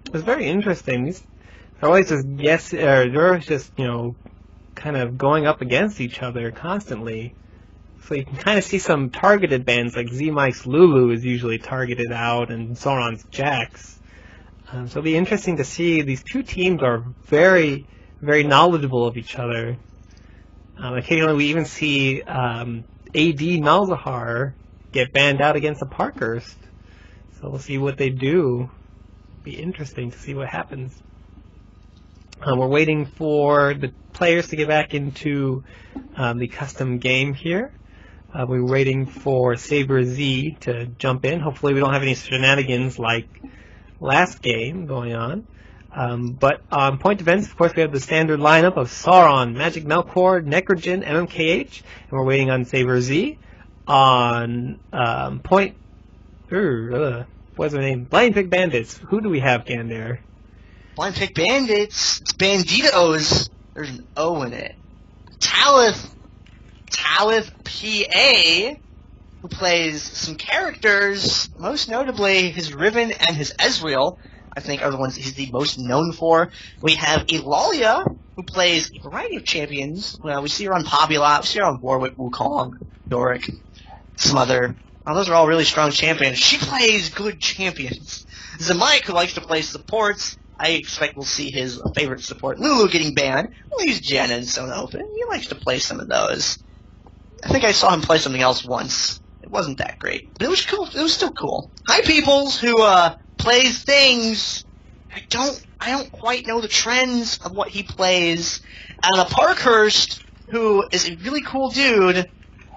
It was very interesting. They're always just they're always just kind of going up against each other constantly. So you can kind of see some targeted bans, like Z-Mike's Lulu is usually targeted out, and Sauron's Jax. So it'll be interesting to see. These two teams are very, very knowledgeable of each other. Occasionally we even see AD Malzahar get banned out against the Parkhurst. So we'll see what they do. Be interesting to see what happens. We're waiting for the players to get back into the custom game here. We're waiting for Saber Z to jump in. Hopefully we don't have any shenanigans like last game going on. But on point events, of course, we have the standard lineup of Sauron, Magic Melkor, Necrogen, MMKH, and we're waiting on Saber Z. On point... what's her name? Blind Pick Bandits. Who do we have, Gandair? Blind Pick Bandits. It's Banditos. There's an O in it. Talith PA, who plays some characters, most notably his Riven and his Ezreal, I think are the ones he's the most known for. We have Eulalia, who plays a variety of champions. Well, we see her on Pobula, we see her on Warwick, Wukong, Doric, Smother. Those are all really strong champions. She plays good champions. Zemike, who likes to play supports, I expect we'll see his favorite support, Lulu, getting banned. We'll use Jen and Sona Open. He likes to play some of those. I think I saw him play something else once. It wasn't that great, but it was cool. It was still cool. Hi, Peoples, who plays things. I don't quite know the trends of what he plays. And a Parkhurst, who is a really cool dude,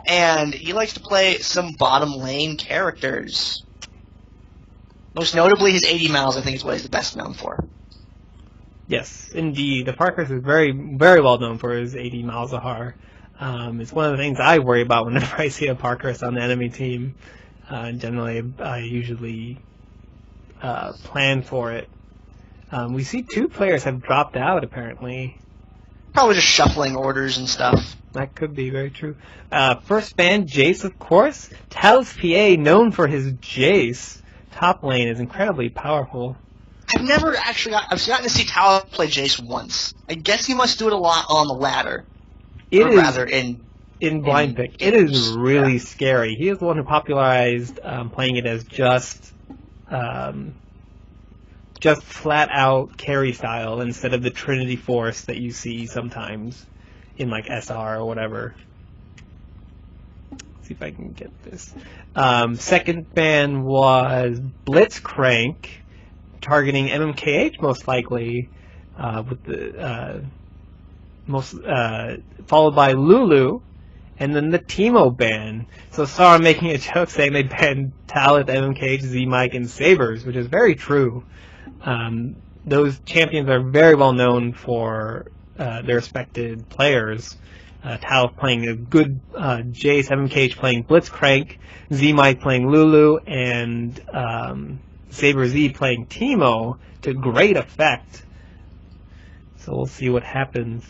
and he likes to play some bottom lane characters. Most notably, his 80 miles, I think, is what he's the best known for. Yes, indeed. The Parkhurst is very, very well known for his 80 Malzahar. It's one of the things I worry about whenever I see a Parkhurst on the enemy team. Generally, I usually plan for it. We see two players have dropped out, apparently. Probably just shuffling orders and stuff. That could be very true. First ban, Jace, of course. Talus PA, known for his Jace. Top lane is incredibly powerful. I've never actually I've gotten to see Talus play Jace once. I guess he must do it a lot on the ladder. In Blind Pick. It is really scary. He is the one who popularized playing it as just flat out carry style instead of the Trinity Force that you see sometimes in like SR or whatever. Let's see if I can get this. Second ban was Blitzcrank, targeting MMKH most likely, with the followed by Lulu, and then the Teemo ban. So Sauron making a joke saying they banned Talith, MMKH, Z-Mike, and Sabers, which is very true. Those champions are very well known for their respected players. Talith playing a good Jace, MMKH playing Blitzcrank, Z-Mike playing Lulu, and Saber Z playing Teemo to great effect. So we'll see what happens.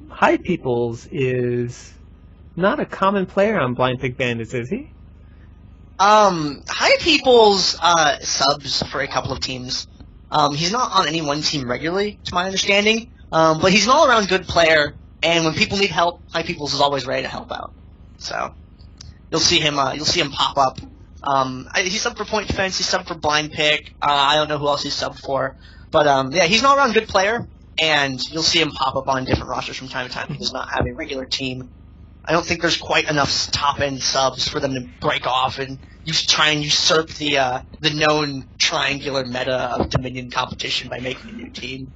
High Peoples is not a common player on Blind Pick Bandits, is he? High Peoples subs for a couple of teams. He's not on any one team regularly, to my understanding, but he's an all-around good player, and when people need help, High Peoples is always ready to help out. So you'll see him pop up. He's subbed for Point Defense, he's subbed for Blind Pick. I don't know who else he's subbed for, but yeah, he's an all-around good player, and you'll see him pop up on different rosters from time to time. He does not have a regular team. I don't think there's quite enough top-end subs for them to break off and try and usurp the known triangular meta of Dominion competition by making a new team.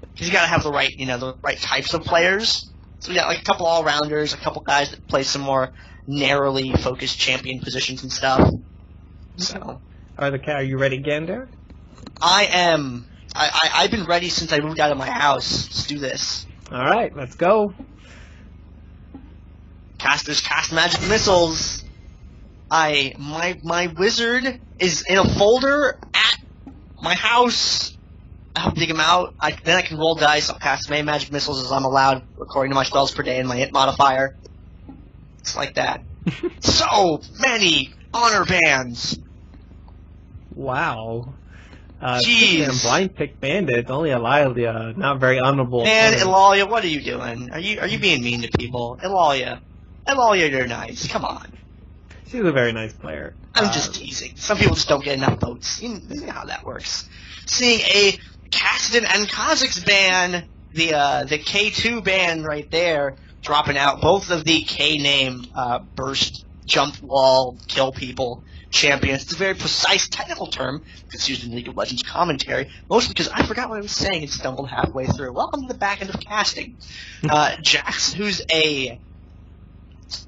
Because you gotta have the right types of players. So we got like a couple all-rounders, a couple guys that play some more narrowly focused champion positions and stuff. So, are you ready, Gandair? I am. I've been ready since I moved out of my house. Let's do this. All right, let's go. Casters cast magic missiles. My wizard is in a folder at my house. I'll dig him out. Then I can roll dice. I'll cast as many magic missiles as I'm allowed according to my spells per day and my hit modifier. It's like that. So many honor bands. Wow. Jeez. And blind pick Bandits, only Eulalia, not very honorable. Man, opponent. Eulalia, what are you doing? Are you being mean to people? Eulalia, you're nice. Come on. She's a very nice player. I'm just teasing. Some people just don't get enough votes. You know how that works. Seeing a Kassadin and Kha'Zix ban, the K2 ban right there, dropping out. Both of the K-named burst, jump wall, kill people champions. It's a very precise technical term that's used in League of Legends commentary, mostly because I forgot what I was saying and stumbled halfway through. Welcome to the back end of casting. Jax, who's a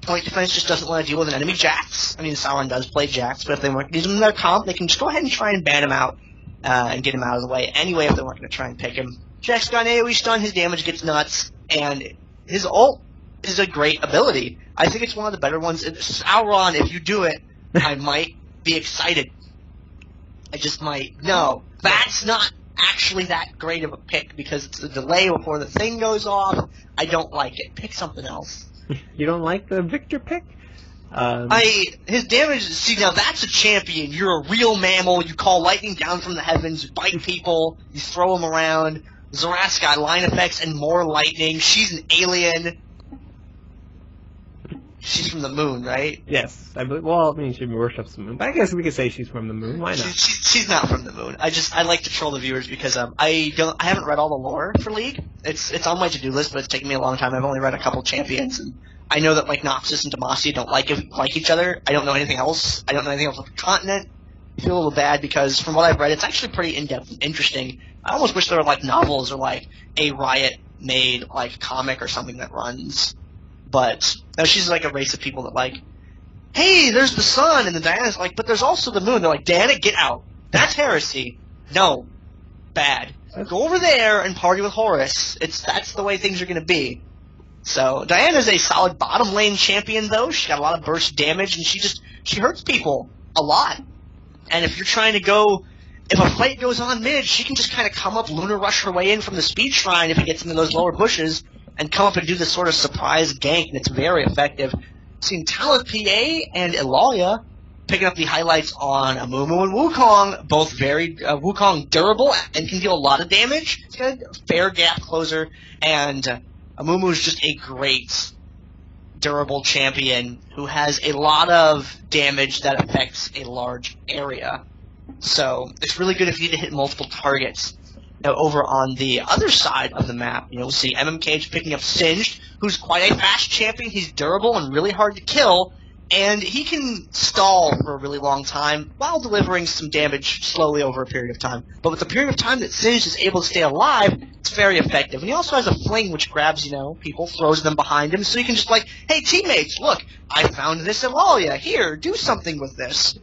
point defense, just doesn't want to deal with an enemy Jax. I mean, Sauron does play Jax, but if they want to use him in their comp, they can just go ahead and try and ban him out and get him out of the way anyway if they weren't going to try and pick him. Jax got an AoE stun, his damage gets nuts, and his ult is a great ability. I think it's one of the better ones. Sauron, if you do it, I might be excited. I just might. No, that's not actually that great of a pick because it's a delay before the thing goes off. I don't like it. Pick something else. You don't like the Victor pick? His damage, see now that's a champion. You're a real mammal. You call lightning down from the heavens, you bite people, you throw them around. Zarath's got line effects and more lightning. She's an alien. She's from the moon, right? Yes. I mean, she worships the moon, but I guess we could say she's from the moon. Why not? She's not from the moon. I like to troll the viewers because I haven't read all the lore for League. It's on my to-do list, but it's taken me a long time. I've only read a couple champions, and I know that like Noxus and Demacia don't like each other. I don't know anything else. I don't know anything else about the continent. I feel a little bad because from what I've read, it's actually pretty in-depth and interesting. I almost wish there were like novels or like a Riot-made like comic or something that runs. But no, she's like a race of people that like, hey, there's the sun, and then Diana's like, but there's also the moon. They're like, Diana, get out. That's heresy. No, bad. Go over there and party with Horus. That's the way things are gonna be. So Diana's a solid bottom lane champion though. She's got a lot of burst damage, and she hurts people a lot. And if you're trying to go, if a fight goes on mid, she can just kind of come up, Lunar Rush her way in from the speed shrine if it gets into those lower bushes, and come up and do this sort of surprise gank, and it's very effective. Seen Talith PA and Eulalia picking up the highlights on Amumu+Wukong, both very Wukong durable and can deal a lot of damage. It's got a fair gap closer, and Amumu is just a great durable champion who has a lot of damage that affects a large area. So it's really good if you need to hit multiple targets. Now over on the other side of the map, we'll see MMK picking up Singed, who's quite a fast champion. He's durable and really hard to kill, and he can stall for a really long time while delivering some damage slowly over a period of time. But with the period of time that Singed is able to stay alive, it's very effective. And he also has a fling which grabs, people, throws them behind him, so you can just like, hey teammates, look, I found this Eulalia, here, do something with this.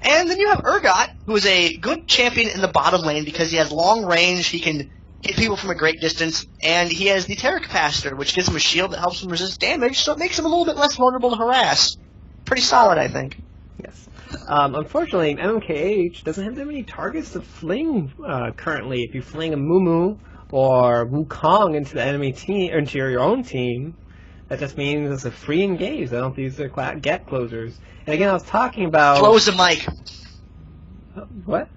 And then you have Urgot, who is a good champion in the bottom lane because he has long range, he can hit people from a great distance, and he has the Terror Capacitor, which gives him a shield that helps him resist damage, so it makes him a little bit less vulnerable to harass. Pretty solid, I think. Yes. Unfortunately, MMKH doesn't have that many targets to fling currently. If you fling a Mumu or Wukong into the enemy team, or into your own team, that just means it's a free engage. They don't have to use their gap closers. And again, I was talking about... Close the mic. What?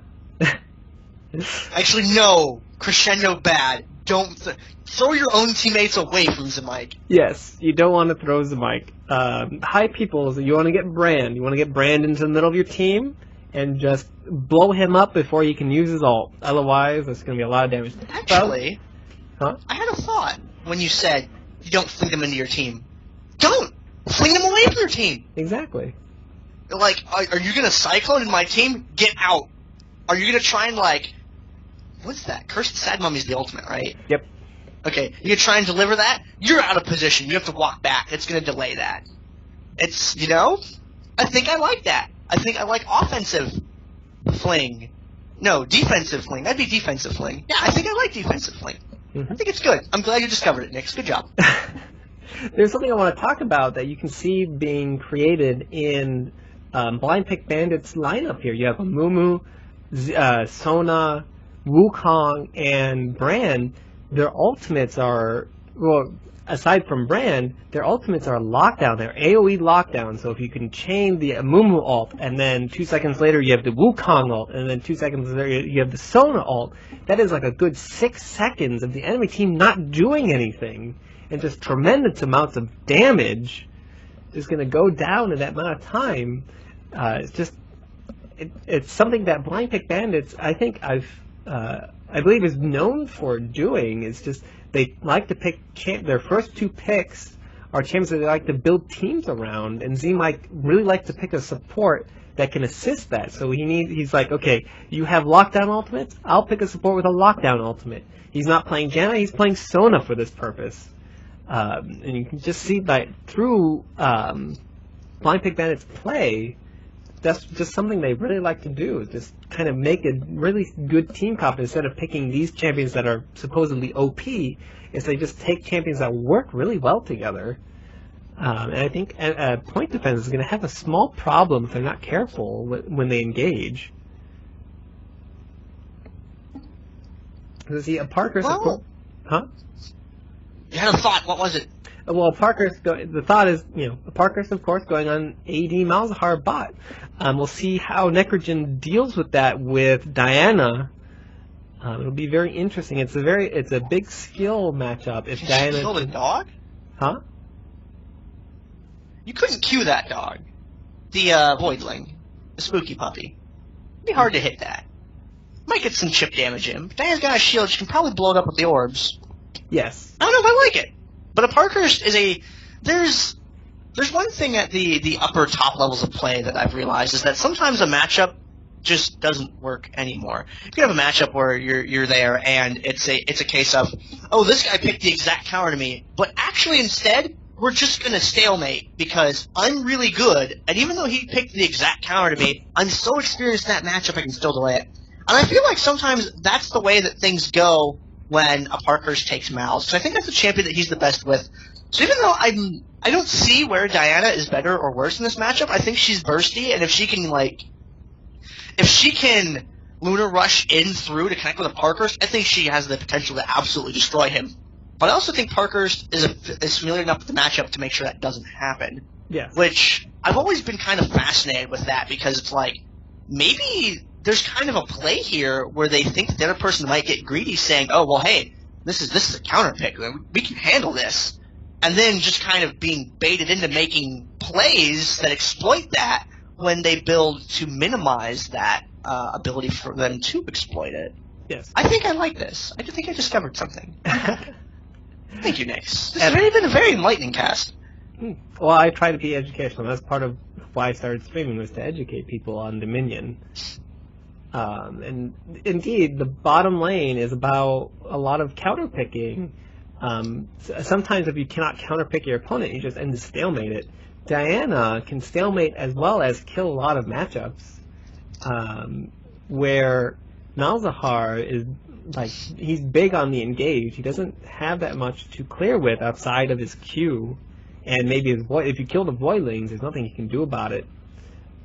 Actually, no. Crescendo bad. Don't... throw your own teammates away from the mic. Yes, you don't want to throw the mic. Hi, people. You want to get Brand. You want to get Brand into the middle of your team and just blow him up before he can use his ult. Otherwise, there's going to be a lot of damage. Actually, I had a thought when you said you don't fling them into your team. Don't! Fling them away from your team! Exactly. Like, are you going to Cyclone in my team? Get out! Are you going to try and, like... What's that? Cursed Sad Mummy's the ultimate, right? Yep. Okay, you can try and deliver that? You're out of position. You have to walk back. It's going to delay that. It's, I think I like that. I think I like offensive fling. No, defensive fling. That'd be defensive fling. Yeah, I think I like defensive fling. Mm-hmm. I think it's good. I'm glad you discovered it, Nix. Good job. There's something I want to talk about that you can see being created in Blind Pick Bandits lineup here. You have Amumu, Sona, Wukong, and Brand. Their ultimates are well, aside from Brand, their ultimates are lockdown. They're AoE lockdown. So if you can chain the Amumu ult, and then 2 seconds later you have the Wukong ult, and then 2 seconds later you have the Sona ult, that is like a good 6 seconds of the enemy team not doing anything, and just tremendous amounts of damage is going to go down in that amount of time. It's just, it's something that Blind Pick Bandits, I think I believe is known for doing. It's just they like to pick their first 2 picks are champions that they like to build teams around, and Z-Mike really likes to pick a support that can assist that. So he's like, okay, you have lockdown ultimates, I'll pick a support with a lockdown ultimate. He's not playing Janna, he's playing Sona for this purpose. And you can just see that through Blind Pick Bandits play, that's just something they really like to do, is just kind of make a really good team comp instead of picking these champions that are supposedly OP, is they just take champions that work really well together. And I think point defense is going to have a small problem if they're not careful when they engage. See, Parker's... Well, huh? You had a thought. What was it? Well, the thought is, Parker's, of course, going on AD Malzahar bot. We'll see how Necrogen deals with that with Diana. It'll be very interesting. It's a big skill matchup. If Diana killed a dog? Huh? You couldn't cue that dog. The Voidling. The spooky puppy. It'd be hard to hit that. Might get some chip damage in. But Diana's got a shield. She can probably blow it up with the orbs. Yes. I don't know if I like it. But a Parkhurst is a... There's one thing at the upper top levels of play that I've realized is that sometimes a matchup just doesn't work anymore. You can have a matchup where you're there and it's a case of, oh, this guy picked the exact counter to me, but actually instead we're just gonna stalemate because I'm really good, and even though he picked the exact counter to me, I'm so experienced in that matchup I can still delay it. And I feel like sometimes that's the way that things go when a Parkhurst takes Malz, because I think that's the champion that he's the best with. So even though I don't see where Diana is better or worse in this matchup, I think she's bursty, and if she can Lunar Rush in through to connect with a Parkhurst, I think she has the potential to absolutely destroy him. But I also think Parkhurst is familiar enough with the matchup to make sure that doesn't happen. Yeah. Which, I've always been kind of fascinated with that, because it's like, maybe there's kind of a play here where they think that the other person might get greedy, saying, oh, well, hey, this is a counter pick, we can handle this. And then just kind of being baited into making plays that exploit that when they build to minimize that ability for them to exploit it. Yes. I think I like this. I think I discovered something. Thank you, Nix. This has been a very enlightening cast. Well, I try to be educational. That's part of why I started streaming, was to educate people on Dominion. And indeed, the bottom lane is about a lot of counterpicking. Sometimes if you cannot counterpick your opponent, you just end to stalemate it. Diana can stalemate as well as kill a lot of matchups, where Malzahar is like, he's big on the engage. He doesn't have that much to clear with outside of his Q, and maybe his if you kill the Voidlings, there's nothing he can do about it.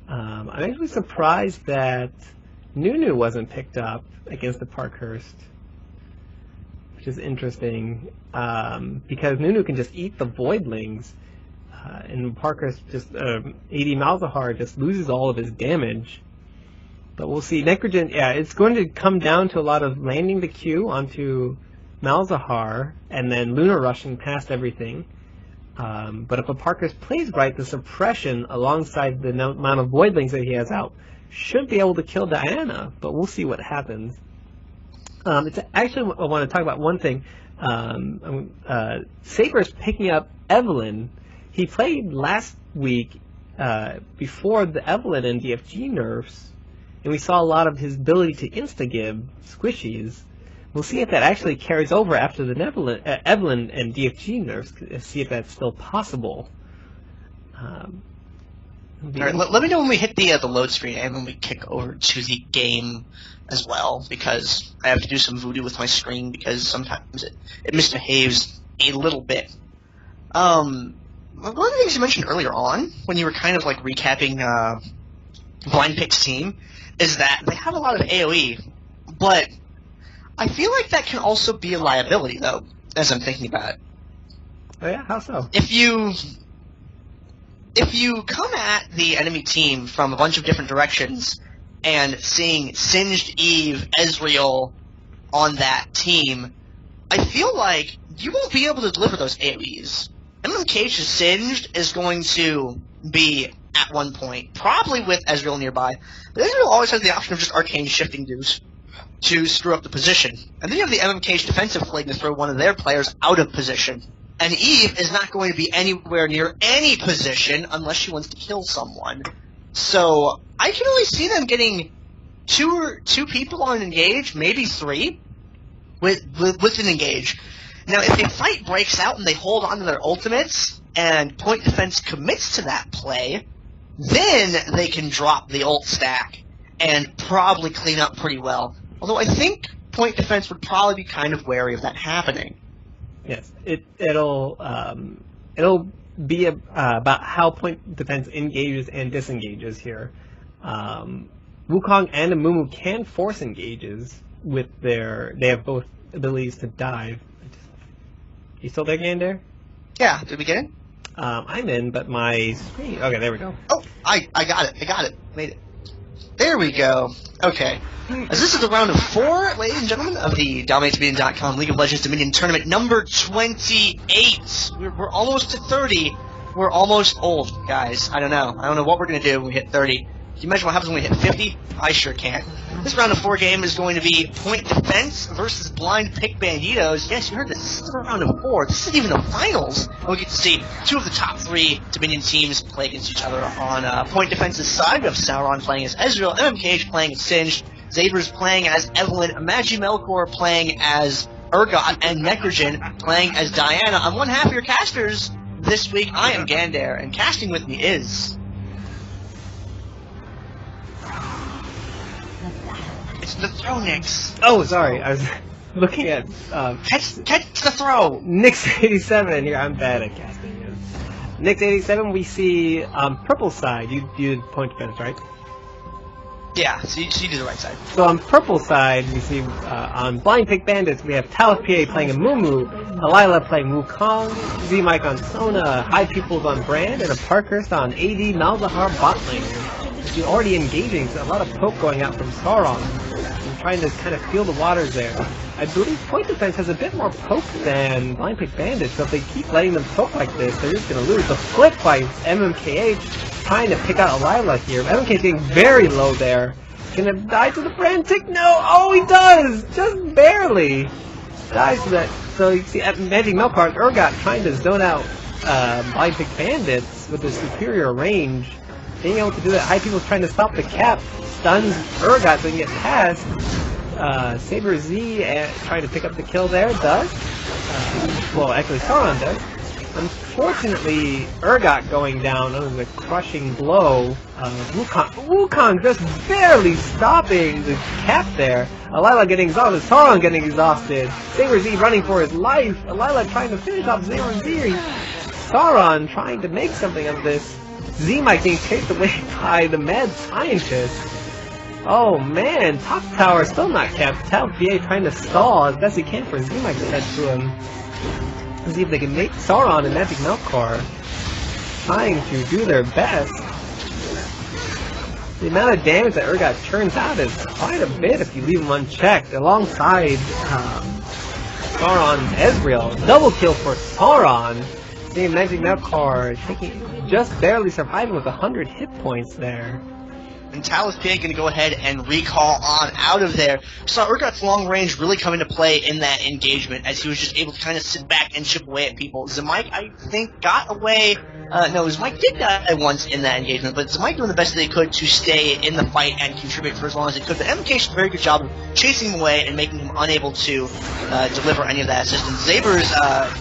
I'm actually surprised that Nunu wasn't picked up against the Parkhurst, which is interesting, because Nunu can just eat the Voidlings, and Parkhurst just, AD Malzahar just loses all of his damage. But we'll see. Necrogen, yeah, it's going to come down to a lot of landing the Q onto Malzahar, and then Lunar Rushing past everything. But if a Parkhurst plays right, the suppression alongside the amount of Voidlings that he has out should be able to kill Diana, but we'll see what happens. It's actually, I want to talk about one thing. Saber's picking up Evelynn. He played last week before the Evelynn and DFG nerfs, and we saw a lot of his ability to insta-give squishies. We'll see if that actually carries over after the Evelynn and DFG nerfs, see if that's still possible. Alright, let me know when we hit the load screen and when we kick over to the game as well, because I have to do some voodoo with my screen because sometimes it misbehaves a little bit. One of the things you mentioned earlier on, when you were kind of like recapping Blind Pick's team, is that they have a lot of AoE, but I feel like that can also be a liability, though, as I'm thinking about it. Oh yeah, how so? If you come at the enemy team from a bunch of different directions, and seeing Singed Eve, Ezreal on that team, I feel like you won't be able to deliver those AoEs. MMKH's Singed is going to be at one point, probably with Ezreal nearby, but Ezreal always has the option of just arcane shifting dudes to screw up the position. And then you have the MMKH defensive flag to throw one of their players out of position. And Eve is not going to be anywhere near any position unless she wants to kill someone. So I can only see them getting two people on an engage, maybe three, with an engage. Now, if a fight breaks out and they hold on to their ultimates, and point defense commits to that play, then they can drop the ult stack and probably clean up pretty well. Although I think point defense would probably be kind of wary of that happening. Yes, it'll be about how point defense engages and disengages here. Wukong and Amumu can force engages with they have both abilities to dive. You still there, Gandair? Yeah, did we get in? I'm in, but my screen... Okay, there we go. Oh, I got it. Made it. There we go. Okay. As this is the round of 4, ladies and gentlemen, of the DominateDominion.com League of Legends Dominion Tournament number 28. We're almost to 30. We're almost old, guys. I don't know what we're going to do when we hit 30. Can you imagine what happens when we hit 50? I sure can't. This round of 4 game is going to be point defense versus blind pick Banditos. Yes, you heard this. This is the round of 4. This isn't even the finals. And we get to see 2 of the top 3 Dominion teams play against each other on point defense's side. We have Sauron playing as Ezreal, MMKH playing as Singed, Zabers playing as Evelynn, Melkor playing as Urgot, and Necrogen playing as Diana. On one half of your casters this week, I am Gandair, and casting with me is... It's the throw, Nyx. Oh, sorry. I was looking at... Catch the throw! Nyx87 here. I'm bad at casting. Nyx87, we see purple side. You did point defense, right? Yeah, so you do the right side. So on purple side, we see on Blind Pick Bandits, we have Talith PA playing Amumu, Alila playing Wukong, Z-Mike on Sona, High Peoples on Brand, and a Parkhurst on AD Malzahar bot lane. She's already engaging, so a lot of poke going out from Sauron. I'm trying to kind of feel the waters there. I believe point defense has a bit more poke than Blind Pick Bandits, so if they keep letting them poke like this, they're just going to lose. The flip by MMKH trying to pick out Alila here. MMKH getting very low there. Gonna die to the brand tick? No! Oh, he does! Just barely! Dies to that. So you see Magic Melkor and Urgot trying to zone out Blind Pick Bandits with the superior range. Being able to do that, High People's trying to stop the cap, stuns Urgot so he can get past. Saber Z trying to pick up the kill there, does. Well, actually Sauron does. Unfortunately, Urgot going down under the crushing blow of Wukong just barely stopping the cap there. Alila getting exhausted, Sauron getting exhausted. Saber Z running for his life. Alila trying to finish off Saber Z. Sauron trying to make something of this. Z-Mike being chased away by the mad scientist. Oh man, top tower still not capped. Talith PA trying to stall as best he can for Z-Mike to head to him. Let's see if they can make Sauron and Magic Melkor trying to do their best. The amount of damage that Urgot churns out is quite a bit if you leave him unchecked. Alongside Sauron's Ezreal. Double kill for Sauron. Seeing Magic Melkor just barely surviving with 100 hit points there. And Talith PA going to go ahead and recall on out of there. Saw Urgot's long range really come into play in that engagement as he was just able to kind of sit back and chip away at people. Z-Mike, I think, got away. No, Z-Mike did die once in that engagement, but Z-Mike doing the best that he could to stay in the fight and contribute for as long as he could. But MK did a very good job of chasing him away and making him unable to deliver any of that assistance. Zabers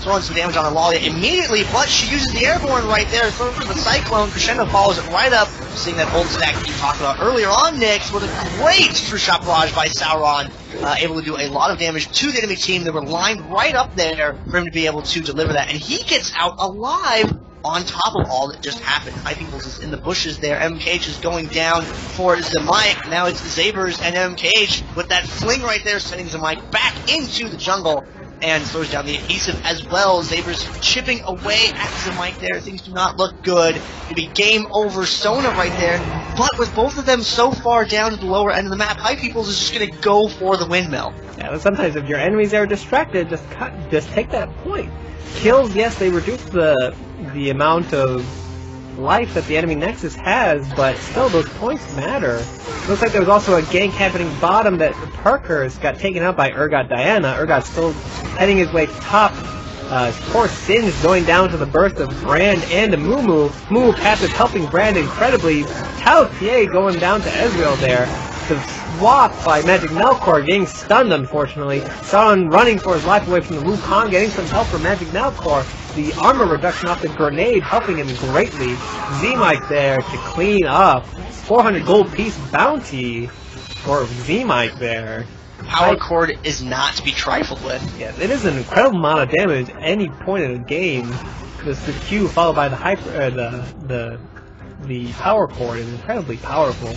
throwing some damage on Alalia immediately, but she uses the airborne right there, throws the Cyclone. Crescendo follows it right up, seeing that ult stack that you talked about earlier on, Nyx, with a great true shot barrage by Sauron, able to do a lot of damage to the enemy team. They were lined right up there for him to be able to deliver that, and he gets out alive on top of all that just happened. High Peoples is in the bushes there. MKH is going down for Z-Mike. Now it's Zabers and MKH with that fling right there, sending Z-Mike back into the jungle. and throws down the adhesive as well. Zaber's chipping away at Zemike there. Things do not look good. It'll be game over Sona right there. But with both of them so far down to the lower end of the map, High Peoples is just going to go for the windmill. Yeah, but sometimes if your enemies are distracted, just take that point. Kills, yes, they reduce the amount of life that the enemy Nexus has, but still those points matter. Looks like there was also a gank happening bottom that Parker's got taken out by Urgot Diana. Urgot's still heading his way top. Poor Singed going down to the burst of Brand and Amumu. Amumu passive helping Brand incredibly. Talpier going down to Ezreal there. The swap by Magic Melkor getting stunned, unfortunately. Sauron running for his life away from the Wukong, getting some help from Magic Melkor. The armor reduction off the grenade helping him greatly. Zemike there to clean up. 400 gold piece bounty for Zemike there. Power Chord is not to be trifled with. Yeah, it is an incredible amount of damage at any point in the game. Because the Q followed by the hyper, the Power Chord is incredibly powerful.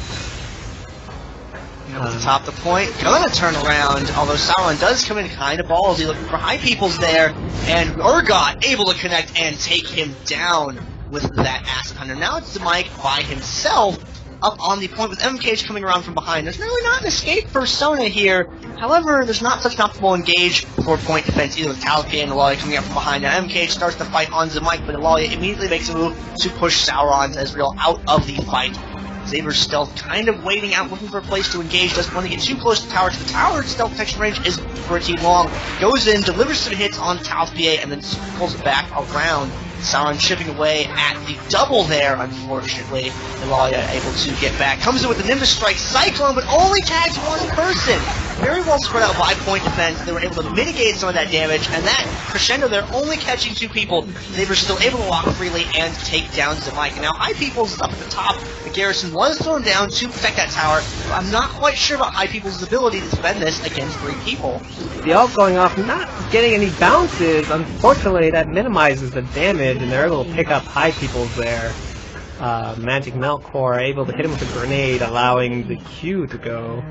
To top the point, gonna turn around, although Sauron does come in kind of ballsy, looking for High Peoples there, and Urgot able to connect and take him down with that Acid Hunter. Now it's Zemike by himself up on the point with MKH coming around from behind. There's really not an escape for Sona here. However, there's not such an optimal engage for point defense either with Talpier and Eulalia coming up from behind. Now MKH starts the fight on Zemike, but Eulalia immediately makes a move to push Sauron and Ezreal out of the fight. Zaber's stealth kind of waiting out, looking for a place to engage, doesn't want to get too close to the tower. The tower's stealth protection range is pretty long. Goes in, delivers some hits on Talpier, and then pulls back around. Sauron chipping away at the double there, unfortunately. Eulalia able to get back. Comes in with the Nimbus Strike Cyclone, but only tags one person. Very well spread out by point defense. They were able to mitigate some of that damage, and that crescendo there only catching two people. They were still able to walk freely and take down Zemike. And now High Peoples is up at the top. The garrison was thrown down to protect that tower, but I'm not quite sure about High Peoples' ability to defend this against three people. The ult going off, not getting any bounces. Unfortunately, that minimizes the damage, and they're able to pick up High Peoples there. Magic Melkor able to hit him with a grenade, allowing the Q to go.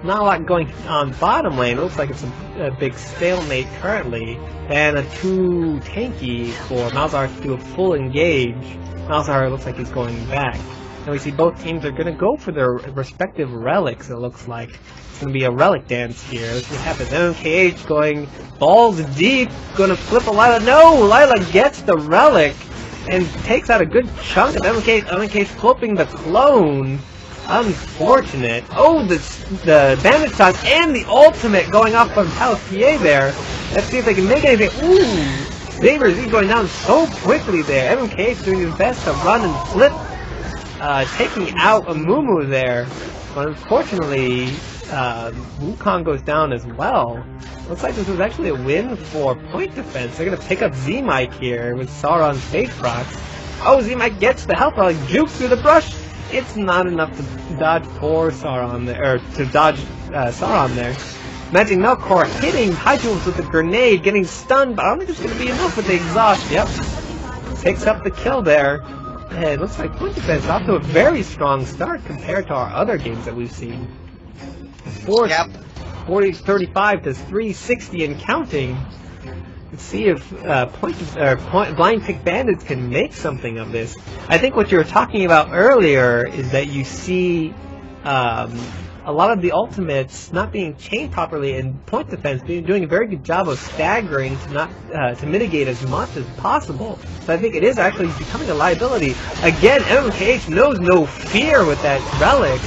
Not a lot going on bottom lane. It looks like it's a big stalemate currently. And a too tanky for Malzahar to do a full engage. Malzahar looks like he's going back. And we see both teams are going to go for their respective relics, it looks like. It's going to be a relic dance here. Let's see what happens. MKH going balls deep. Going to flip a Lila. No! Lila gets the relic and takes out a good chunk of MKH. MKH flipping the clone. Unfortunate. Oh, the bandit shots and the ultimate going off from Talpier there. Let's see if they can make anything. Ooh! Zaber's going down so quickly there. MKH doing his best to run and flip. Taking out Amumu there. But unfortunately, Wukong goes down as well. Looks like this was actually a win for point defense. They're going to pick up Zemike here with Sauron's face procs. Oh, Zemike gets the help, like jukes through the brush. It's not enough to dodge poor Sauron there, or to dodge Sauron there. Magic Melkor hitting High Peoples with a grenade, getting stunned, but I don't think it's going to be enough with the exhaust. Yep. Picks up the kill there. And it looks like point defense off to a very strong start compared to our other games that we've seen. 40-35 to 360 and counting. Let's see if Blind Pick Bandits can make something of this. I think what you were talking about earlier is that you see a lot of the ultimates not being chained properly and point defense doing a very good job of staggering to not to mitigate as much as possible. So I think it is actually becoming a liability. Again, MKH knows no fear with that relic.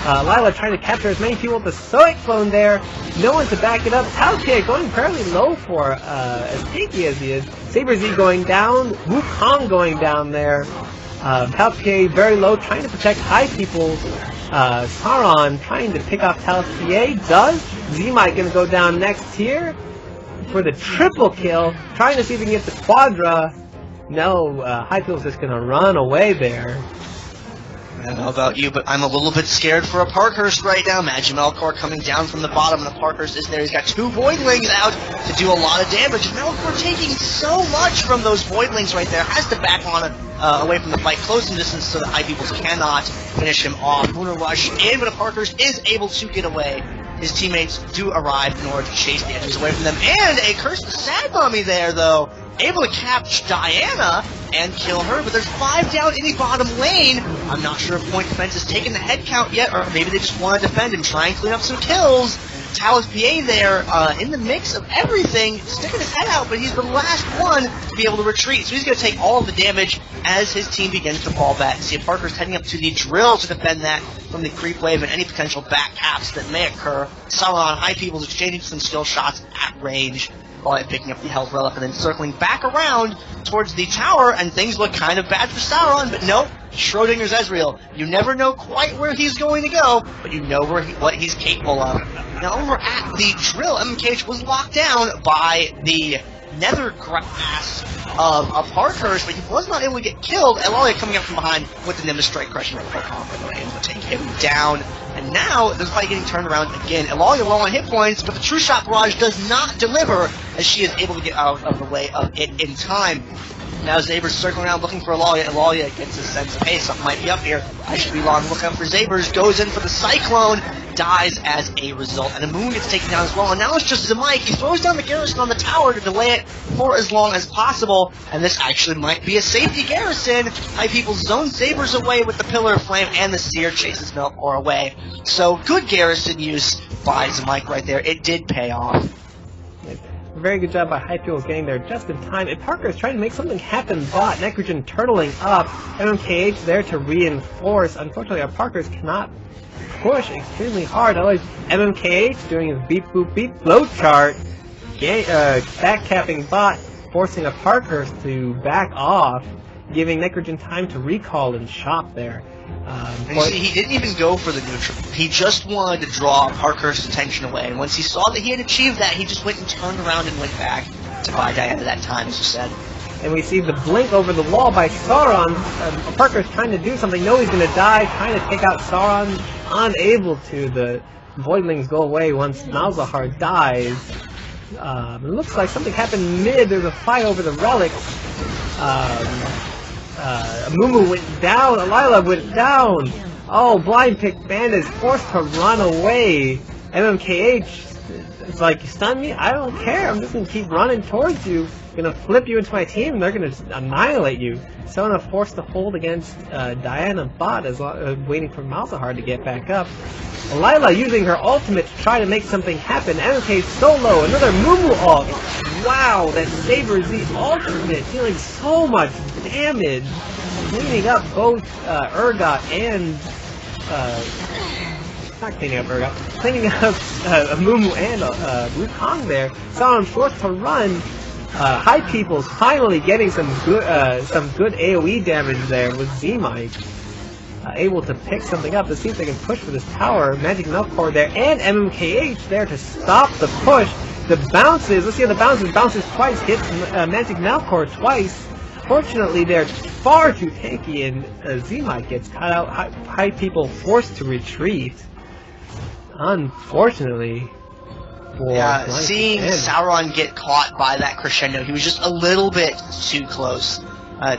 Lila trying to capture as many people with the Cyclone there. No one to back it up. Talpier going fairly low for as tanky as he is. Saber Z going down. Wukong going down there. Talpier very low, trying to protect High Peoples. Sauron trying to pick off Talpier. Does. Zemike going to go down next here for the triple kill. Trying to see if he can get the quadra. No, High Peoples just going to run away there. I don't know about you, but I'm a little bit scared for a Parkhurst right now. Magic Melkor coming down from the bottom, and the Parkhurst is there. He's got two Voidlings out to do a lot of damage. Melkor taking so much from those Voidlings right there. Has to back on away from the fight, close in distance, so that High Peoples cannot finish him off. Lunar Rush in, but a Parkhurst is able to get away. his teammates do arrive in order to chase the enemies away from them. And a cursed Sad Mummy there, though, able to catch Diana and kill her, but there's 5 down in the bottom lane. I'm not sure if point defense has taken the head count yet, or maybe they just want to defend and try and clean up some kills. Talus PA there, in the mix of everything, sticking his head out, but he's the last one to be able to retreat, so he's going to take all of the damage as his team begins to fall back. See, Parker's heading up to the drill to defend that from the creep wave and any potential back caps that may occur. Sauron, High People's exchanging some skill shots at range, while picking up the health relic and then circling back around towards the tower, and things look kind of bad for Sauron, but nope, Schrodinger's Ezreal. You never know quite where he's going to go, but you know what he's capable of. Now over at the drill, MKH was locked down by the nether grass of Parkhurst, but he was not able to get killed. Eulalia coming up from behind with the Nimbus Strike, crushing him quite confidently, able to take him down. And now, the fight getting turned around again. Eulalia low on hit points, but the True Shot Barrage does not deliver, as she is able to get out of the way of it in time. Now Zaber's circling around looking for Eulalia. Eulalia gets a sense of, hey, something might be up here. I should be on the lookout for Zabers. Goes in for the Cyclone, dies as a result. And Amumu gets taken down as well. And now it's just Zemike. He throws down the garrison on the tower to delay it for as long as possible. And this actually might be a safety garrison. High People zone Zabers away with the Pillar of Flame, and the Seer chases Melkor away. So good garrison use by Zemike right there. It did pay off. Very good job by High People getting there just in time. And Parker is trying to make something happen. Bot, Necrogen turtling up. MMKH there to reinforce. Unfortunately, our Parkers cannot push extremely hard. Otherwise, MMKH doing his beep boop beep blow chart. Backcapping Bot, forcing a Parkers to back off, giving Necrogen time to recall and shop there. And you see, he didn't even go for the neutral. He just wanted to draw Parkhurst's attention away. And once he saw that he had achieved that, he just went and turned around and went back to buy Diana that time, as you said. And we see the blink over the wall by Sauron. Parker's trying to do something. No, he's going to die. Trying to take out Sauron. Unable to. The Voidlings go away once Malzahar dies. It looks like something happened mid. There's a fight over the relics. Amumu went down, Alila went down. Oh, Blind Pick Band is forced to run away. MMKH is like, you stun me? I don't care. I'm just gonna keep running towards you. Gonna flip you into my team, and they're gonna annihilate you. Sona forced to hold against Diana Bot, as waiting for Malzahar to get back up. Alila using her ultimate to try to make something happen. MMK solo, another Mumu ult. Wow, that Saber Z ultimate, dealing so much damage, cleaning up both Urgot and not cleaning up Urgot, cleaning up Amumu and Wukong there. Sauron forced to run. High People's finally getting some good AoE damage there with Z-Mike. Able to pick something up to see if they can push for this tower. Magic Melkor there, and MMKH there to stop the push. The bounces, let's see how the bounces twice, hits Magic Melkor twice. Fortunately, they're far too tanky, and Z-Mike gets cut out. High People forced to retreat. Unfortunately. Yeah, seeing Sauron get caught by that crescendo, he was just a little bit too close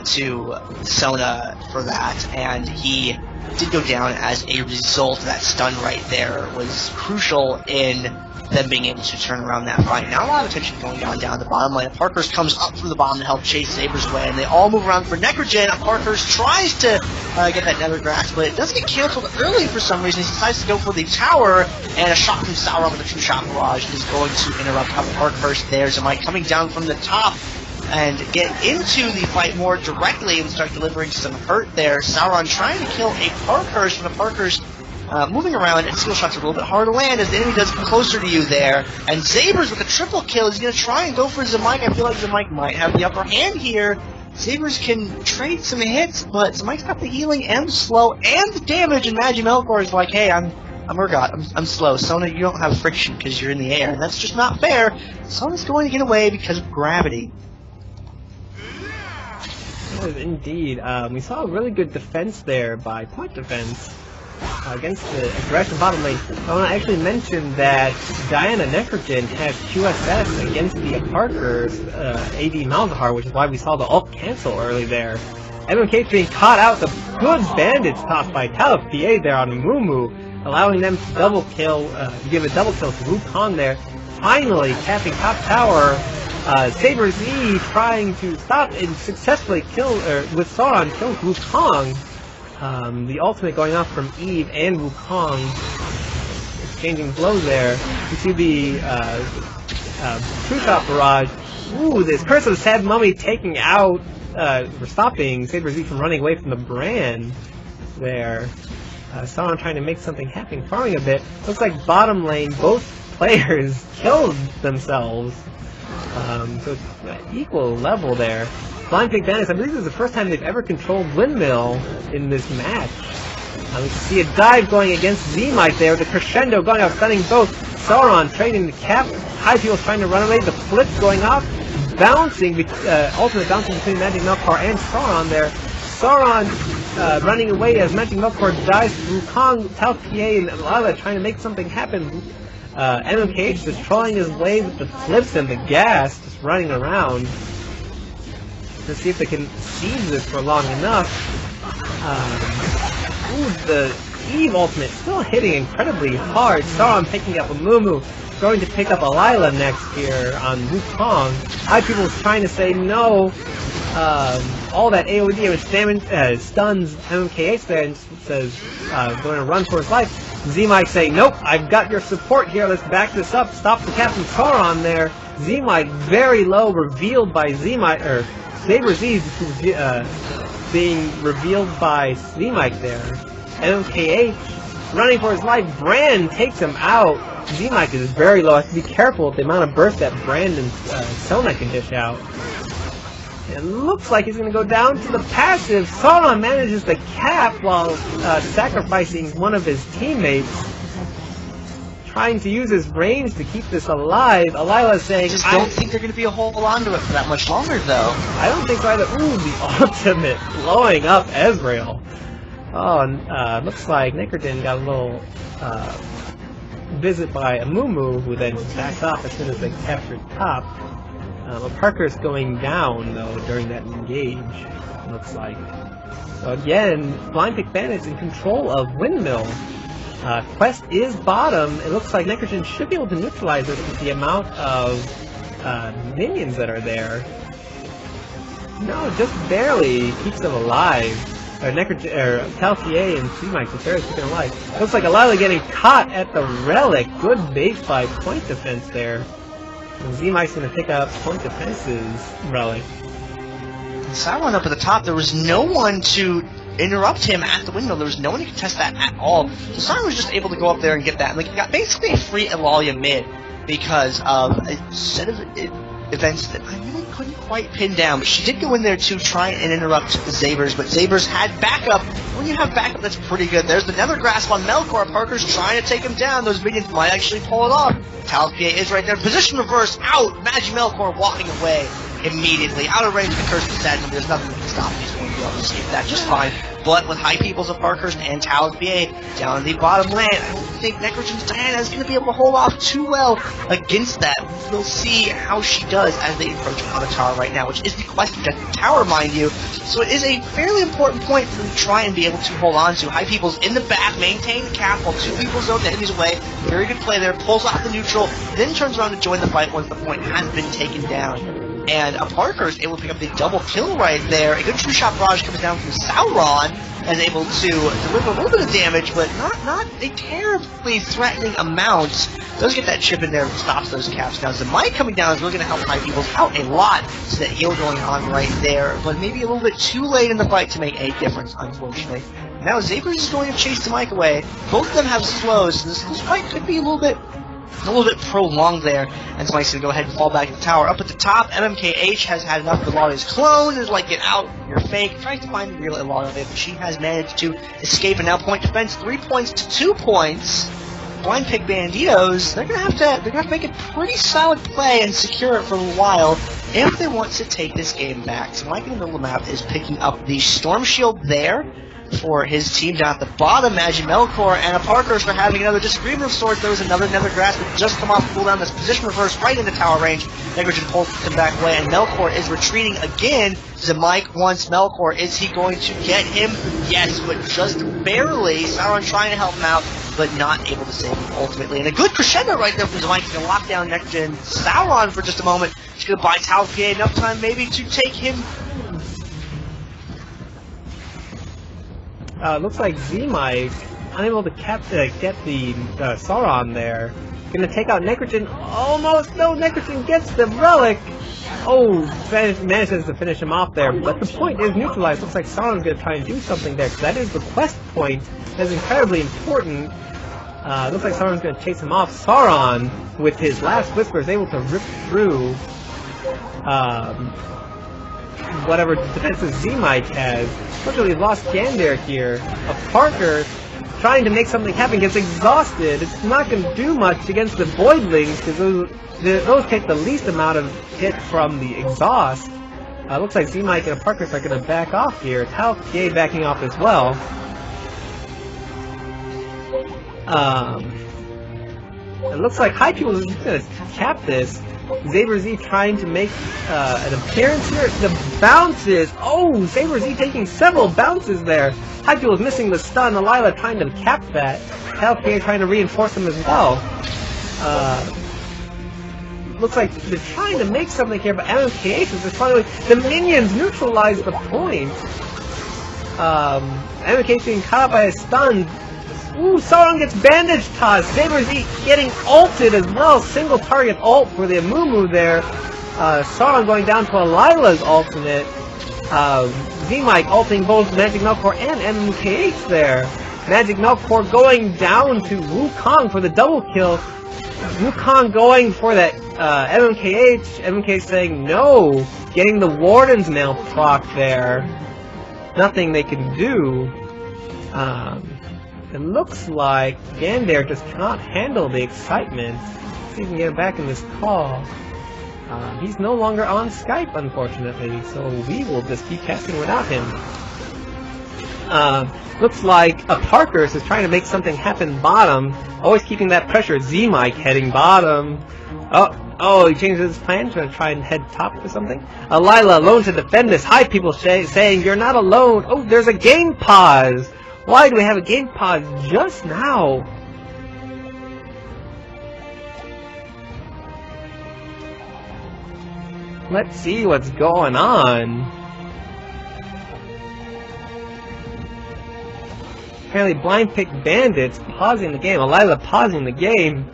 to Sona for that, and he did go down as a result. That stun right there was crucial in them being able to turn around that fight. Now a lot of attention going down the bottom lane. Parkhurst comes up from the bottom to help chase Sabers away, and they all move around for Necrogen. Parkhurst tries to get that nether grass, but it does get canceled early for some reason. He decides to go for the tower, and a shot from Sauron with a True Shot Barrage is going to interrupt Parkhurst there. Zemike coming down from the top and get into the fight more directly and start delivering some hurt there. Sauron trying to kill a Parkhurst, but a Parkhurst moving around, and skill shots are a little bit hard to land as the enemy does come closer to you there. And Zabers with a triple kill is going to try and go for Zemike. I feel like Zemike might have the upper hand here. Zabers can trade some hits, but Zemike's got the healing and the slow and the damage, and Magic Melkor is like, hey, I'm Urgot, I'm slow. Sona, you don't have friction because you're in the air, and that's just not fair. Sona's going to get away because of gravity. Indeed. We saw a really good defense there by Point Defense against the aggression bottom lane. I want to actually mention that Diana Necrogen had QSS against the Parker's AD Malzahar, which is why we saw the ult cancel early there. MMK being caught out, the good bandits tossed by Talif PA there on Amumu. allowing them to double kill, give a double kill to Wukong there. Finally, capping top tower. Saber Z trying to stop and successfully kill, with Sauron, kills Wukong. The ultimate going off from Eve and Wukong, exchanging blows there. You see the True Shot barrage. Ooh, this Curse of the Sad Mummy taking out, stopping Saber Z from running away from the Brand there. Sauron trying to make something happen, farming a bit. Looks like bottom lane, both players killed themselves. So it's equal level there. Blind Pig Bandits, I believe this is the first time they've ever controlled Windmill in this match. We see a dive going against Z-Mike there, the crescendo going off, stunning both. Sauron trading the cap, High People's trying to run away, the flips going off, bouncing, ultimate bouncing between Magic Melkor and Sauron there. Sauron running away as Magic Melkor dies. Wukong, Tal'Pia, and Lala trying to make something happen. MMKH just trolling his way with the flips and the gas, just running around to see if they can siege this for long enough. The Eve ultimate still hitting incredibly hard. Sauron picking up Amumu, going to pick up Alila next here on Wukong. High People's trying to say no. All that AoE stuns MMKH there and says going to run for his life. Z-Mike saying, nope, I've got your support here, let's back this up, stop the Captain Sauron there. Z-Mike very low, revealed by Z-Mike, or Saber Z being revealed by Z-Mike there. MMKH running for his life, Brand takes him out. Z-Mike is very low, I have to be careful with the amount of burst that Brand and Sona can dish out. It looks like he's going to go down to the passive. Sauron manages to cap while sacrificing one of his teammates. Trying to use his range to keep this alive. Alila saying, I don't think they're going to be a hold on to it for that much longer, though. I don't think so either. Ooh, the ultimate blowing up Ezreal. Oh, looks like Necrotin got a little visit by Amumu, who then backed off as soon as they captured top. Parker's going down, though, during that engage, looks like. So again, Blind Pig Bandits in control of Windmill. Quest is bottom. It looks like Necrogen should be able to neutralize this with the amount of minions that are there. No, just barely keeps them alive. Tal'Pia and Z-Mike just barely keeping alive. Looks like Alila getting caught at the Relic. Good bait by point defense there. Z-Mike's going to pick up point defense's Relic. Sauron up at the top, there was no one to interrupt him at the Windmill. There was no one to contest that at all. So Sauron was just able to go up there and get that. And like, he got basically a free Eulalia mid because of a set of events that I really couldn't quite pin down. But she did go in there to try and interrupt the Zabers, but Zabers had backup. When you have backup, that's pretty good. There's the Nether Grasp on Melkor. Parker's trying to take him down. Those minions might actually pull it off. Tal'Pia is right there. Position reverse, out! Magic Melkor walking away immediately. Out of range of the Curse of the Sad Mummy. There's nothing that can stop him. He's going to be able to escape that just fine. But with High Peoples of Parkhurst and Tal'Pia down in the bottom lane, I don't think Necrogen's Diana is going to be able to hold off too well against that. We'll see how she does as they approach on the tower right now, which is the quest objective tower, mind you. So it is a fairly important point for them to try and be able to hold on to. High Peoples in the back, maintain the cap while two people zone the enemies away. Very good play there, pulls off the neutral, then turns around to join the fight once the point has been taken down. And Parker is able to pick up the double kill right there. A good true shot barrage comes down from Sauron and able to deliver a little bit of damage, but not a terribly threatening amount. Does get that chip in there and stops those caps. Now, Zemite coming down is really going to help High Peoples out a lot. So that heal going on right there, but maybe a little bit too late in the fight to make a difference, unfortunately. Now, Zabers is going to chase Zemite away. Both of them have slows, so this fight could be a little bit prolonged there, and Smite's gonna go ahead and fall back to the tower. Up at the top, MMKH has had enough of Eulalia's clone, is like, get out, you're fake, tries to find the real Eulalia, but she has managed to escape, and now point defense, 3 points to 2 points. Blind Pig Banditos, they're gonna have to make a pretty solid play and secure it for a while if they want to take this game back. So Mike in the middle of the map is picking up the Storm Shield there for his team down at the bottom. Magic Melkor and Parker's for having another disagreement of sorts. There was another Nether Grasp that just come off the cooldown. This position reverse right into tower range. Necrogen pulls him back away, and Melkor is retreating again. Zemike wants Melkor. Is he going to get him? Yes, but just barely. Sauron trying to help him out. but not able to save him ultimately. And a good crescendo right there from Zwine. He's going to lock down next gen Sauron for just a moment. He's going to buy Talfier enough time maybe to take him. Looks like Z-Mike unable to get the Sauron there. Gonna take out Necrogen. Almost! No, Necrogen gets the relic! Oh, manages to finish him off there, but the point is neutralized. Looks like Sauron's gonna try and do something there, because that is the quest point. That's incredibly important. Looks like Sauron's gonna chase him off. Sauron, with his last Whisper, is able to rip through whatever defenses Z-Mike has. Fortunately, we've lost Gandair here. A Parker trying to make something happen gets exhausted. It's not going to do much against the Voidlings, because those take the least amount of hit from the exhaust. Looks like Z-Mike and Parker are going to back off here. Talfier backing off as well. It looks like Hypeel is going to cap this. Saber-Z trying to make an appearance here. The bounces! Oh, Saber-Z taking several bounces there. Hypeel is missing the stun. Lila trying to cap that. Talfier trying to reinforce him as well. Looks like they're trying to make something here, but MMKH is finally... The minions neutralize the point. MMKH being caught up by a stun. Ooh, Sauron gets bandage tossed. Saber-Z getting ulted as well. Single target ult for the Amumu there. Sauron going down to Lila's ultimate. Z-Mike ulting both Magic Melkor and MMKH there. Magic Melkor going down to Wukong for the double kill. Wukong going for that MMKH. MMKH saying no. Getting the Warden's Mail proc there. Nothing they can do. It looks like Gandair just cannot handle the excitement. See if we can get him back in this call. He's no longer on Skype, unfortunately, so we will just keep casting without him. Looks like a Parkers is trying to make something happen bottom. Always keeping that pressure. Z-Mike heading bottom. Oh, he changed his plan to try and head top or something. Lila alone to defend this. Hypeel saying, you're not alone. Oh, there's a game pause. Why do we have a game pause just now? Let's see what's going on. Apparently Blind Pick Bandits pausing the game. Lila pausing the game.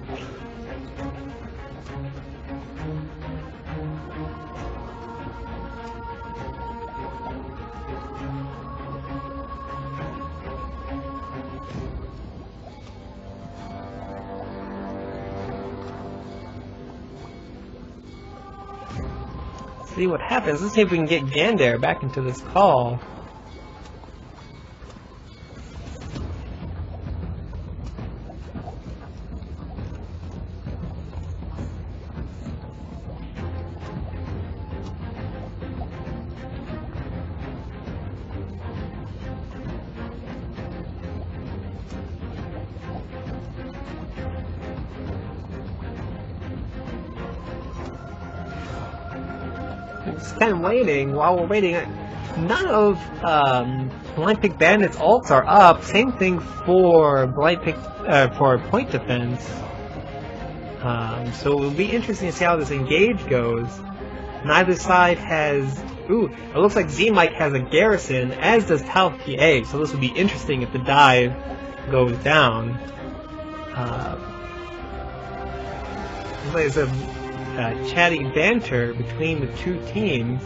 See what happens. Let's see if we can get Gandair back into this call. Just kind of waiting. While we're waiting, none of Blind Pick Bandits ults are up. Same thing for Blind Pick for point defense. So it'll be interesting to see how this engage goes. Neither side has. Ooh, it looks like Z-Mike has a garrison, as does Talfier. So this will be interesting if the dive goes down. There's a chatty banter between the two teams.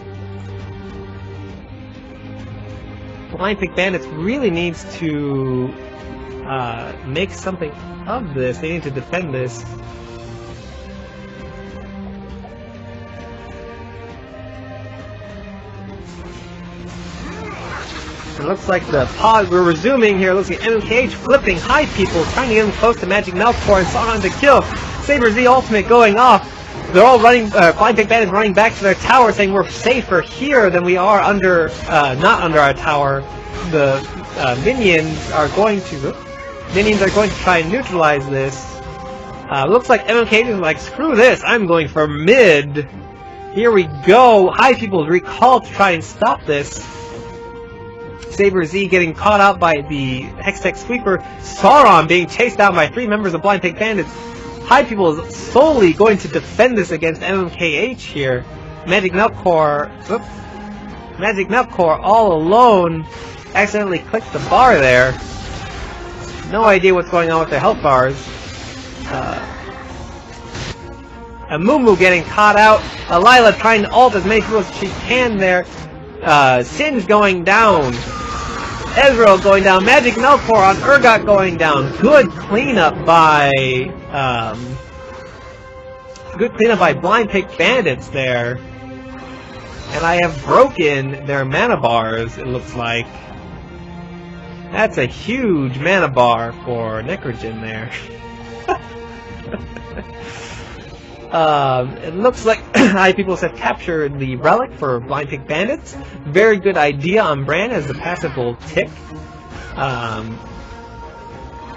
Blind Pick Bandits really needs to make something of this. They need to defend this. It looks like the pause, we're resuming here. Looks like MMKH flipping Hypeel, trying to get him close to Magic Melkor and Sauron to kill. Saber-Z ultimate going off. They're all running, Blind Pick Bandits running back to their tower, saying we're safer here than we are under, not under our tower. The minions are going to try and neutralize this. Looks like MMK is like, screw this, I'm going for mid. Here we go. Hypeeel's recall to try and stop this. Saber Z getting caught out by the Hextech Sweeper. Sauron being chased down by 3 members of Blind Pig Bandits. High People is solely going to defend this against MMKH here. Magic Melkor all alone accidentally clicked the bar there. No idea what's going on with their health bars. Amumu getting caught out. Lila trying to ult as many people as she can there. Singed going down. Ezreal going down. Magic Melkor on Urgot going down. Good cleanup by Blind Pig Bandits there. And I have broken their mana bars, it looks like. That's a huge mana bar for Necrogen there. It looks like High People have captured the relic for Blind Pig Bandits. Very good idea on Brand as the passive will tick.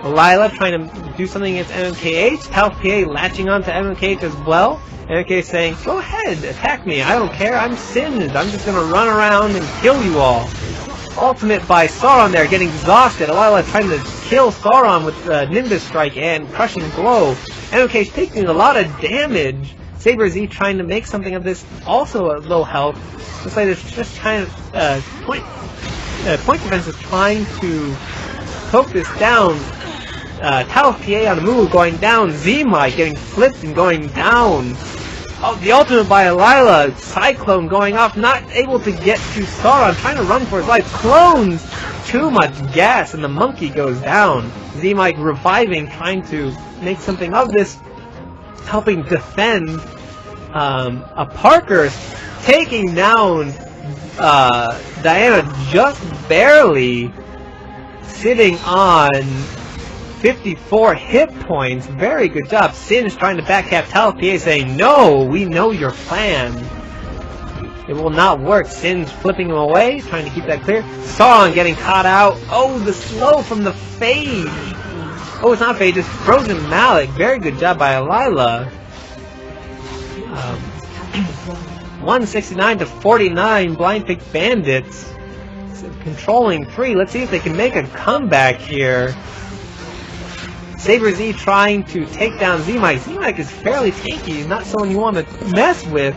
Lila trying to do something against MMKH. Talpa latching on to MMKH as well. MMKH saying, go ahead, attack me, I don't care, I'm Singed. I'm just gonna run around and kill you all. Ultimate by Sauron there, getting exhausted. Lila trying to kill Sauron with Nimbus Strike and Crushing Blow. MMKH taking a lot of damage. Saber Z trying to make something of this, also at low health. Looks like it's just kind of point defense is trying to poke this down. Talpa on Amumu going down. Z-Mike getting flipped and going down. Oh, the ultimate by Lila. Cyclone going off, not able to get to Sauron, trying to run for his life. Clones! Too much gas, and the monkey goes down. Z-Mike reviving, trying to make something of this, helping defend. Parker taking down Diana just barely, sitting on 54 hit points. Very good job. Singed trying to backcap Talpa saying, no, we know your plan. It will not work. Singed flipping him away, trying to keep that clear. Sauron getting caught out. Oh, the slow from the Phage. Oh, it's not Phage, it's Frozen Malik. Very good job by Lila. 169 to 49, Blind Pig Bandits. Controlling 3. Let's see if they can make a comeback here. Saber Z trying to take down Z-Mike. Z-Mike is fairly tanky, not someone you want to mess with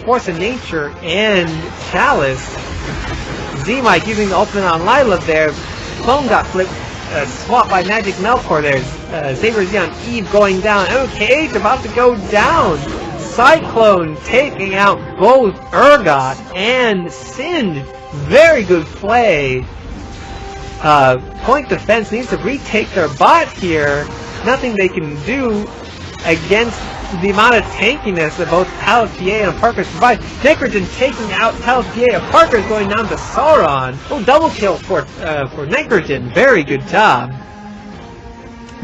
Force of Nature and Chalice. Z-Mike using the ultimate on Lila there. Clone got flipped, swapped by Magic Melkor there. Saber Z on Eve going down. MMKH about to go down. Cyclone taking out both Urgot and Singed. Very good play. Point defense needs to retake their bot here. Nothing they can do against the amount of tankiness that both Talpa and Parker provide. Necrogen taking out Talpa. Parker's going down to Sauron. Oh, double kill for Necrogen. Very good job.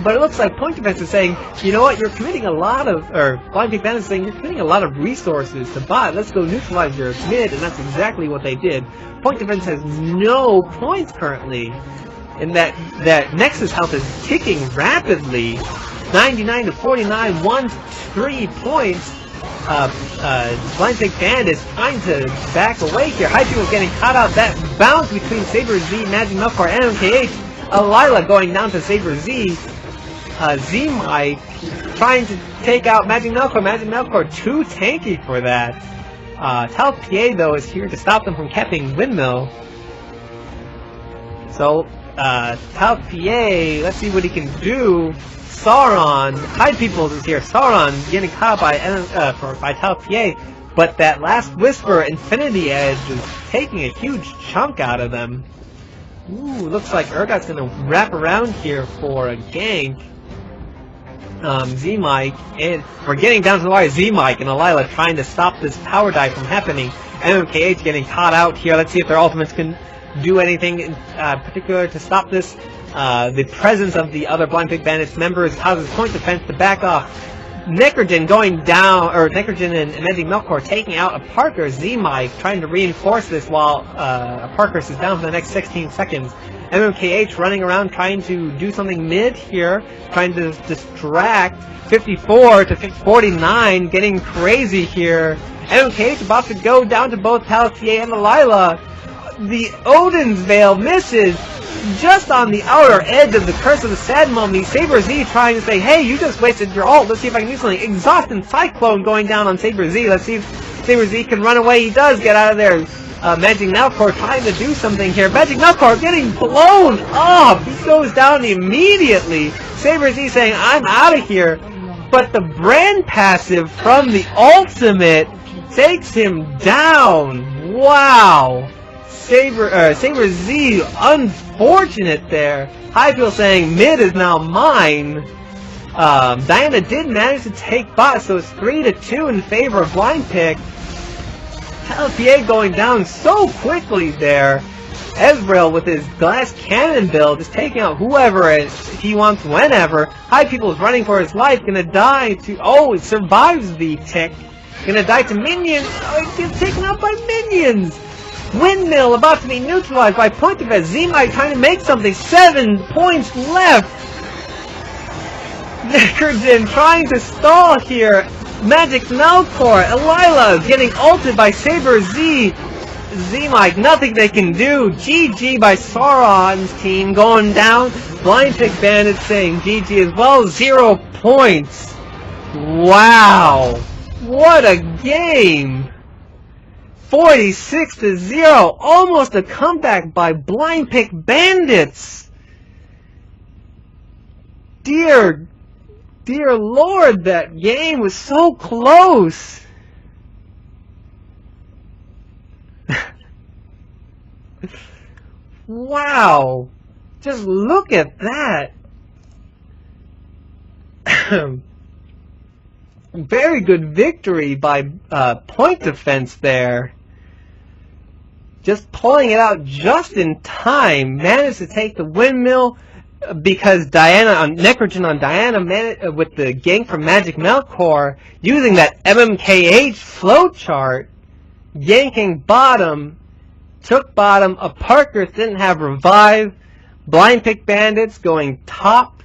But it looks like Point Defense is saying, you know what, you're committing a lot of, or Blind Pig Bandit is saying, you're committing a lot of resources to bot. Let's go neutralize your mid, and that's exactly what they did. Point Defense has no points currently, and that Nexus health is ticking rapidly. 99 to 49, 1-3 points. Blind Pig Bandit is trying to back away here. High People getting caught out. That bounce between Saber Z, Magic Melkor, and MMKH. Lila going down to Saber Z. Z-Mike trying to take out Magic Melkor. Magic Melkor too tanky for that. Talpa though is here to stop them from capping Windmill. So Talpa, let's see what he can do. Sauron, High Peoples is here. Sauron getting caught by Talpa, but that last Whisper Infinity Edge is taking a huge chunk out of them. Ooh, looks like Urgot's gonna wrap around here for a gank. Z-Mike, and we're getting down to the wire. Z-Mike and Lila trying to stop this power dive from happening. MMKH getting caught out here. Let's see if their ultimates can do anything in particular to stop this. The presence of the other Blind Pig Bandits members causes Point Defense to back off. Necrogen going down, or Necrogen and Magic Melkor taking out a Parker. Z-Mike trying to reinforce this while Parker's is down for the next 16 seconds. MMKH running around trying to do something mid here, trying to distract. 54 to 49, getting crazy here. MMKH about to go down to both Talpa and Lila. the Odin's Veil misses just on the outer edge of the Curse of the Sad Mummy. Saber Z trying to say, hey, you just wasted your ult. Let's see if I can do something. Exhaust and Cyclone going down on Saber Z. Let's see if Saber Z can run away. He does get out of there. Magic Malcore trying to do something here. Magic Malcore getting blown up. He goes down immediately. Saber Z saying, I'm out of here. But the brand passive from the ultimate takes him down. Wow. Saber Z, unfortunate there. Hypeel saying mid is now mine. Diana did manage to take bot, so it's 3-2 in favor of Blind Pick. LPA going down so quickly there. Ezreal with his glass cannon build is taking out whoever he wants whenever. Hypeel is running for his life, gonna die to... Oh, it survives the tick. Gonna die to minions. Oh, it gets taken out by minions. Windmill about to be neutralized by Point Defense. Z-Mike trying to make something. 7 points left. Necrogen trying to stall here. Magic Malcore. Elila getting ulted by Saber Z. Z-Mike, nothing they can do. GG by Sauron's team going down. Blind Pick Bandit saying GG as well. 0 points. Wow. What a game. 46-0. Almost a comeback by Blind Pick Bandits. Dear Lord, that game was so close. Wow. Just look at that. Very good victory by Point Defense there. Just pulling it out just in time. Managed to take the windmill because Necrogen on Diana with the gank from Magic Malcore using that MMKH flowchart, yanking bottom, took bottom. A Parker didn't have revive. Blind Pick Bandits going top.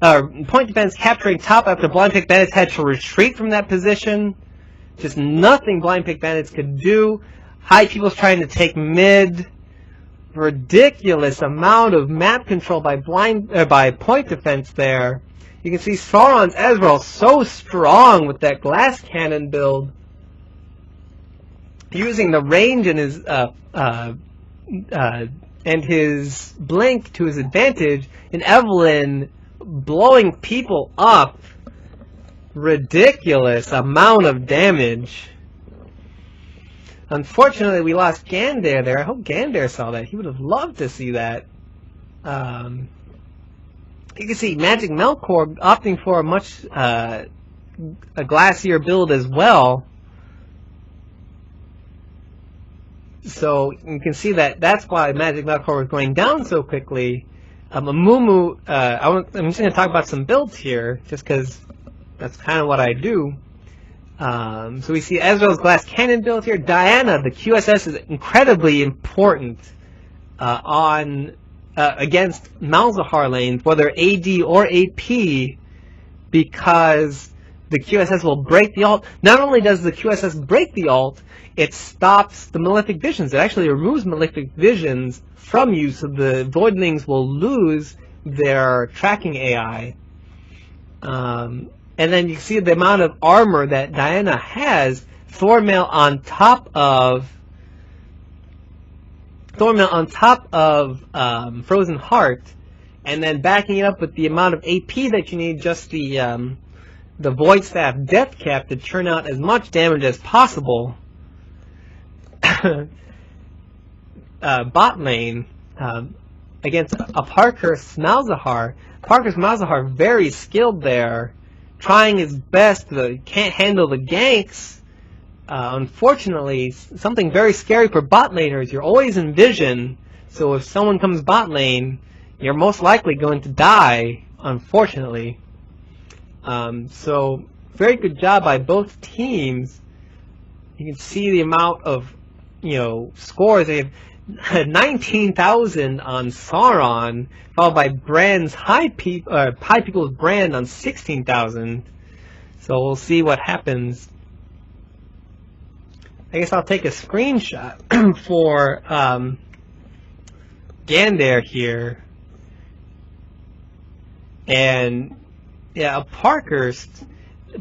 Point Defense capturing top after Blind Pick Bandits had to retreat from that position. Just nothing Blind Pick Bandits could do. Hypeel's trying to take mid. Ridiculous amount of map control by Point Defense there. You can see Sauron's Ezreal so strong with that glass cannon build, using the range and his blink to his advantage, and Evelynn blowing people up. Ridiculous amount of damage. Unfortunately, we lost Gandair there. I hope Gandair saw that. He would have loved to see that. You can see Magic Malcore opting for a much a glassier build as well. So you can see that that's why Magic Malcore was going down so quickly. Amumu, I'm just going to talk about some builds here, just because that's kind of what I do. So we see Ezreal's glass cannon build here. Diana, the QSS is incredibly important against Malzahar lanes, whether AD or AP, because the QSS will break the ult. Not only does the QSS break the ult, it stops the Malefic Visions. It actually removes Malefic Visions from you, so the Voidlings will lose their tracking AI. And then you see the amount of armor that Diana has. Thornmail on top of Frozen Heart, and then backing it up with the amount of AP that you need, just the Void Staff Death Cap to churn out as much damage as possible. Bot lane against a Parker's Malzahar. Parker's Malzahar very skilled there, trying his best, can't handle the ganks. Unfortunately, something very scary for bot laners. You're always in vision, so if someone comes bot lane, you're most likely going to die, unfortunately. So, very good job by both teams. You can see the amount of, scores. They have 19,000 on Sauron, followed by Brand's People's Brand on 16,000. So we'll see what happens. I guess I'll take a screenshot for Gandair here. And yeah, Parker's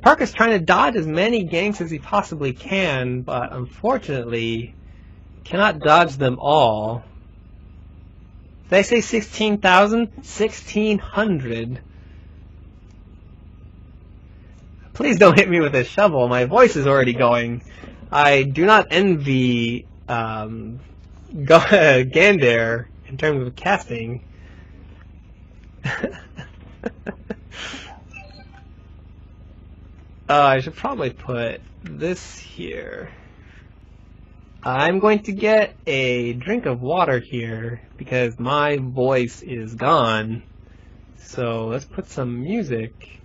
trying to dodge as many ganks as he possibly can, but unfortunately cannot dodge them all. Did I say 16,000? 1,600. Please don't hit me with a shovel. My voice is already going. I do not envy Gandair in terms of casting. I should probably put this here. I'm going to get a drink of water here because my voice is gone. So let's put some music.